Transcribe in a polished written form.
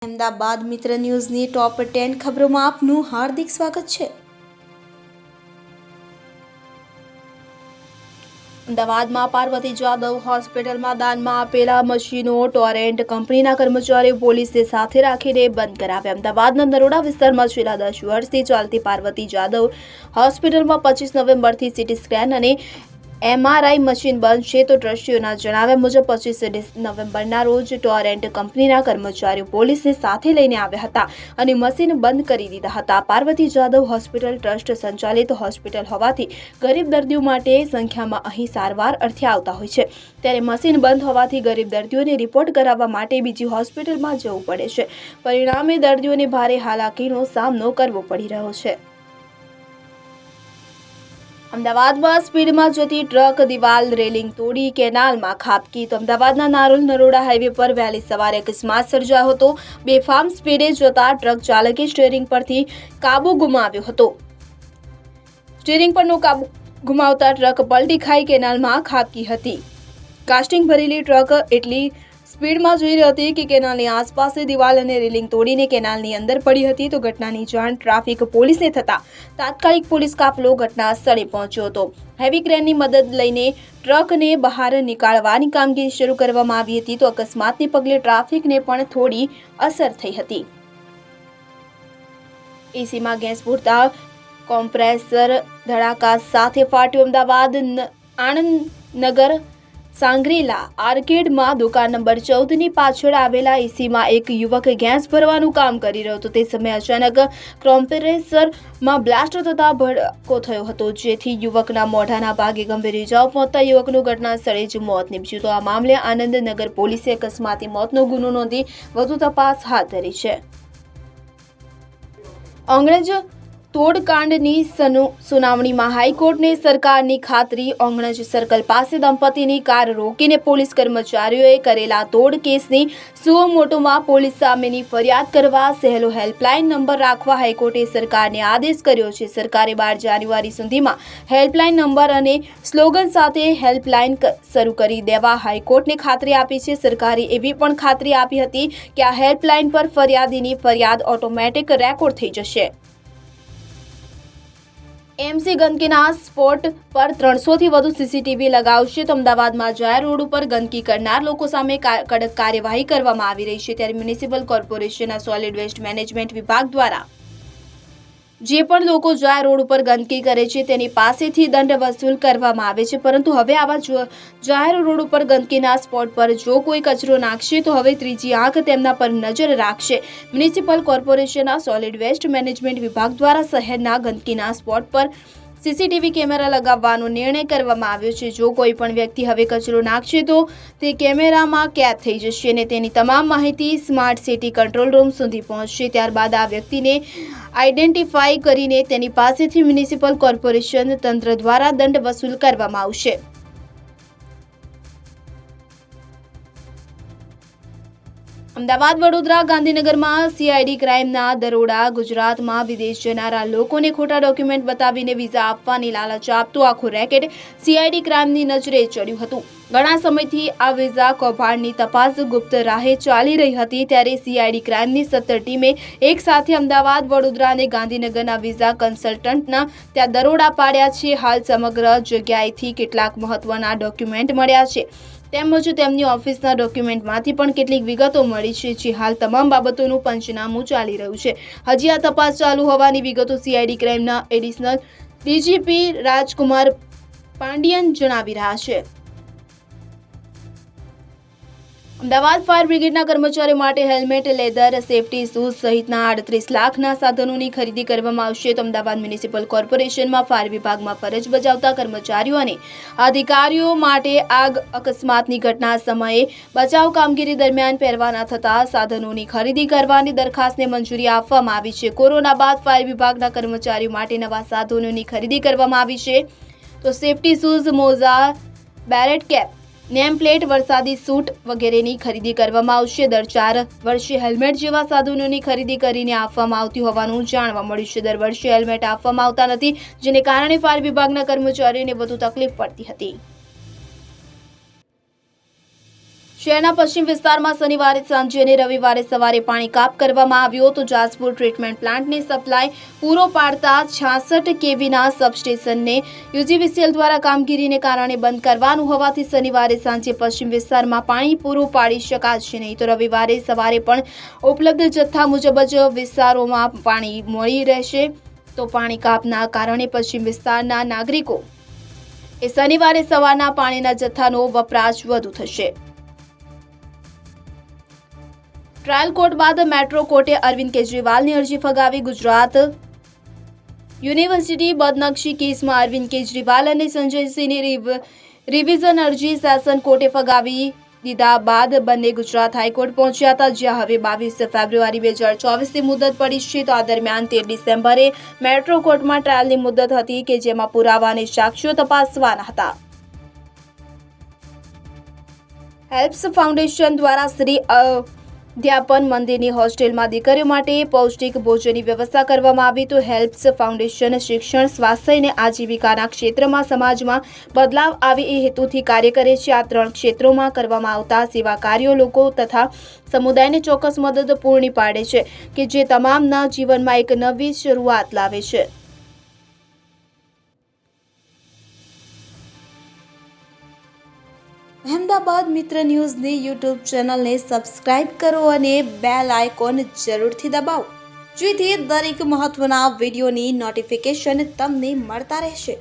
અમદાવાદ મિત્ર ન્યૂઝની ટોપ 10 ખબરોમાં આપનું હાર્દિક સ્વાગત છે। અમદાવાદમાં પાર્વતી જાદવ હોસ્પિટલમાં દાનમાં આપેલા મશીનો ટોરેન્ટ કંપનીના કર્મચારીઓ પોલીસે સાથે રાખીને બંધ કરાવ્યા। અમદાવાદના નરોડા વિસ્તારમાં છેલ્લા 10 વર્ષથી ચાલતી પાર્વતી જાદવ હોસ્પિટલમાં 25 નવેમ્બરથી સીટી સ્કેન અને MRI મશીન બંધ છે। તો ટ્રસ્ટીઓના જણાવ્યા મુજબ 25 નવેમ્બરના રોજ ટોરેન્ટ કંપનીના કર્મચારીઓ પોલીસને સાથે લઈને આવ્યા હતા અને મશીન બંધ કરી દીધા હતા। પાર્વતી જાદવ હોસ્પિટલ ટ્રસ્ટ સંચાલિત હોસ્પિટલ હોવાથી ગરીબ દર્દીઓ માટે સંખ્યામાં અહીં સારવાર અર્થે આવતા હોય છે, ત્યારે મશીન બંધ હોવાથી ગરીબ દર્દીઓને રિપોર્ટ કરાવવા માટે બીજી હોસ્પિટલમાં જવું પડે છે। પરિણામે દર્દીઓને ભારે હાલાકીનો સામનો કરવો પડી રહ્યો છે। અમદાવાદમાં સ્પીડમાં જતી ટ્રક દિવાલ રેલિંગ તોડી કેનાલમાં ખાબકી। તો અમદાવાદના નારોલ નરોડા હાઈવે પર વહેલી સવારે અકસ્માત સર્જાયો હતો। બેફામ સ્પીડે જતા ટ્રક ચાલકે સ્ટીયરિંગ પરથી કાબુ ગુમાવ્યો હતો। સ્ટીયરિંગ પરનો કાબુ ગુમાવતા ટ્રક પલટી ખાઈ કેનાલમાં ખાબકી હતી। કાસ્ટિંગ ભરેલી ટ્રક એટલી સ્પીડમાં જઈ રહી હતી કે કેનાલની આસપાસ દિવાલ અને રેલિંગ તોડીને કેનાલની અંદર પડી હતી। તો ઘટનાની જાણ ટ્રાફિક પોલીસને થતા તાત્કાલિક પોલીસ કાફલો ઘટના સ્થળે પહોંચ્યો હતો। હેવી ક્રેનની મદદ લઈને ટ્રકને બહાર નીકાળવાની કામગીરી શરૂ કરવામાં આવી હતી। તો અકસ્માતને પગલે ટ્રાફિકને પણ થોડી અસર થઈ હતી। એસીમાં ગેસ પૂરતા કોમ્પ્રેસર ધડાકા સાથે ફાટ્યો। અમદાવાદ આણંદનગર સાંગ્રેલા આર્કેડમાં દુકાન નંબર 14ની પાછળ આવેલા એસીમાં એક યુવક ગેસ ભરવાનું કામ કરી રહ્યો હતો। તે સમયે અચાનક કોમ્પ્રેસરમાં બ્લાસ્ટ થતા ભડકો થયો હતો, જેથી યુવકના મોઢાના ભાગે ગંભીર ઇજાઓ પહોંચતા યુવકનું ઘટના સ્થળે જ મોત નીપજ્યું। તો આ મામલે આનંદનગર પોલીસે અકસ્માતી મોતનો ગુનો નોંધી વધુ તપાસ હાથ ધરી છે। ઓંગણજ તોડકાંડની સુનાવણીમાં હાઈકોર્ટને સરકારની ખાતરી। ઓંગણજ સર્કલ પાસે દંપતીની કાર રોકીને પોલીસ કર્મચારીઓએ કરેલા તોડ કેસની સુઓ મોટોમાં પોલીસ સામેની ફરિયાદ કરવા સહેલો હેલ્પલાઇન નંબર રાખવા હાઈકોર્ટે સરકારને આદેશ કર્યો છે। સરકારે 12 જાન્યુઆરી સુધીમાં હેલ્પલાઇન નંબર અને સ્લોગન સાથે હેલ્પલાઇન શરૂ કરી દેવા હાઈકોર્ટને ખાતરી આપી છે। સરકારે એવી પણ ખાતરી આપી હતી કે આ હેલ્પલાઇન પર ફરિયાદીની ફરિયાદ ઓટોમેટિક રેકોર્ડ થઈ જશે। એમસી ગંદકીના સ્પોટ પર 300થી વધુ સીસીટીવી લગાવશે। તો અમદાવાદમાં જાહેર રોડ ઉપર ગંદકી કરનાર લોકો સામે કડક કાર્યવાહી કરવામાં આવી રહી છે। ત્યારે મ્યુનિસિપલ કોર્પોરેશનના સોલિડ વેસ્ટ મેનેજમેન્ટ વિભાગ દ્વારા જે પણ લોકો જાહેર રોડ ઉપર ગંદકી કરે છે તેની પાસેથી દંડ વસૂલ કરવામાં આવે છે, પરંતુ હવે આવા જાહેર રોડ ઉપર ગંદકીના સ્પોટ પર જો કોઈ કચરો નાખશે તો હવે ત્રીજી આંખ તેમના પર નજર રાખશે। મ્યુનિસિપલ કોર્પોરેશનના સોલિડ વેસ્ટ મેનેજમેન્ટ વિભાગ દ્વારા શહેરના ગંદકીના સ્પોટ પર સીસીટીવી કેમેરા લગાવવાનો નિર્ણય કરવામાં આવ્યો છે। જો કોઈ પણ વ્યક્તિ હવે કચરો નાખશે તો તે કેમેરામાં કેદ થઈ જશે અને તેની તમામ માહિતી સ્માર્ટ સિટી કંટ્રોલ રૂમ સુધી પહોંચશે। ત્યારબાદ આ વ્યક્તિને આઈડેન્ટિફાઈ કરીને તેની પાસેથી મ્યુનિસિપલ કોર્પોરેશન તંત્ર દ્વારા દંડ વસૂલ કરવામાં આવશે। અમદાવાદ, વડોદરા, ગાંધીનગરમાં સીઆઈડી ક્રાઇમના દરોડા। ગુજરાતમાં વિદેશ જનારા લોકોને ખોટા ડોક્યુમેન્ટ બતાવીને વિઝા આપવાની લાલચ આપતું આખું રેકેટ સીઆઈડી ક્રાઇમની નજરે ચડ્યું હતું। ઘણા સમયથી આ વિઝા કૌભાંડની તપાસ ગુપ્ત રાહે ચાલી રહી હતી, ત્યારે સીઆઈડી ક્રાઇમની 17 ટીમે એક સાથે અમદાવાદ, વડોદરા અને ગાંધીનગરના વિઝા કન્સલ્ટન્ટના ત્યાં દરોડા પાડ્યા છે। હાલ સમગ્ર જગ્યાએથી કેટલાક મહત્વના ડોક્યુમેન્ટ મળ્યા છે, તેમજ તેમની ઓફિસના ડોક્યુમેન્ટમાંથી પણ કેટલીક વિગતો મળી છે, જે હાલ તમામ બાબતોનું પંચનામું ચાલી રહ્યું છે। હજી આ તપાસ ચાલુ હોવાની વિગતો સીઆઈડી ક્રાઇમના એડિશનલ ડીજીપી રાજકુમાર પાંડિયન જણાવી રહ્યા છે। અમદાવાદ ફાયર બ્રિગેડના કર્મચારીઓ માટે હેલ્મેટ, લેધર, સેફટી શૂઝ સહિતના 38 લાખના સાધનોની ખરીદી કરવામાં આવશે। તો અમદાવાદ મ્યુનિસિપલ કોર્પોરેશનમાં ફાયર વિભાગમાં ફરજ બજાવતા કર્મચારીઓ અને અધિકારીઓ માટે આગ અકસ્માતની ઘટના સમયે બચાવ કામગીરી દરમિયાન પહેરવાના થતા સાધનોની ખરીદી કરવાની દરખાસ્તને મંજૂરી આપવામાં આવી છે। કોરોના બાદ ફાયર વિભાગના કર્મચારીઓ માટે નવા સાધનોની ખરીદી કરવામાં આવી છે। તો સેફટી શૂઝ, મોજા, બેરેટ કેપ, નેમ પ્લેટ, વરસાદી સૂટ વગેરેની ખરીદી કરવામાં આવશે। દર 4 વર્ષે હેલ્મેટ જેવા સાધનોની ખરીદી કરીને આપવામાં આવતી હોવાનું જાણવા મળ્યું છે। દર વર્ષે હેલ્મેટ આપવામાં આવતા નથી, જેને કારણે ફાયર વિભાગના કર્મચારીઓને વધુ તકલીફ પડતી હતી। શહેરના પશ્ચિમ વિસ્તારમાં શનિવારે સાંજે અને રવિવારે સવારે પાણી કાપ કરવામાં આવ્યો તો જાસપુર ટ્રીટમેન્ટ પ્લાન્ટને સપ્લાય પૂરો પાડતા 66 કેવીના સબસ્ટેશનને યુજીવીસીએલ દ્વારા કામગીરીને કારણે બંધ કરવાનું હોવાથી શનિવારે સાંજે પશ્ચિમ વિસ્તારમાં પાણી પૂરું પાડી શકાશે નહીં તો રવિવારે સવારે પણ ઉપલબ્ધ જથ્થા મુજબ જ વિસ્તારોમાં પાણી મળી રહેશે તો પાણી કાપના કારણે પશ્ચિમ વિસ્તારના નાગરિકો એ શનિવારે સવારના પાણીના જથ્થાનો વપરાશ વધુ થશે। ટ્રાયલ કોર્ટ બાદ મેટ્રો કોર્ટે અરવિંદ કેજરીવાલની અરજી ફગાવી। ગુજરાત યુનિવર્સિટી બદનક્ષી કેસમાં અરવિંદ કેજરીવાલ અને સંજય સિંહની રિવિઝન અરજી સેશન કોર્ટે ફગાવી દીધા બાદ બંને ગુજરાત હાઈકોર્ટ પહોંચ્યા હતા, જ્યાં હવે 22 ફેબ્રુઆરી 2024ની મુદત પડી છે તો આ દરમિયાન 13 ડિસેમ્બરે મેટ્રો કોર્ટમાં ટ્રાયલની મુદત હતી કે જેમાં પુરાવા અને સાક્ષ્યો તપાસવાના હતા। હેલ્પ્સ ફાઉન્ડેશન દ્વારા શ્રી અધ્યાપન મંદિરની હોસ્ટેલમાં દીકરીઓ માટે પૌષ્ટિક ભોજનની વ્યવસ્થા કરવામાં આવી તો હેલ્પ્સ ફાઉન્ડેશન શિક્ષણ, સ્વાસ્થ્ય અને આજીવિકાના ક્ષેત્રમાં સમાજમાં બદલાવ આવે એ હેતુથી કાર્ય કરે છે। આ 3 ક્ષેત્રોમાં કરવામાં આવતા સેવા કાર્યો લોકો તથા સમુદાયને ચોક્કસ મદદ પૂરી પાડે છે કે જે તમામના જીવનમાં એક નવી શરૂઆત લાવે છે। અહેમદાબાદ મિત્ર ન્યૂઝની યુટ્યુબ ચેનલને સબસ્ક્રાઇબ કરો અને બેલ આઇકોન જરૂરથી દબાવો, જેથી દરેક મહત્વના વિડીયોની નોટિફિકેશન તમને મળતા રહેશે।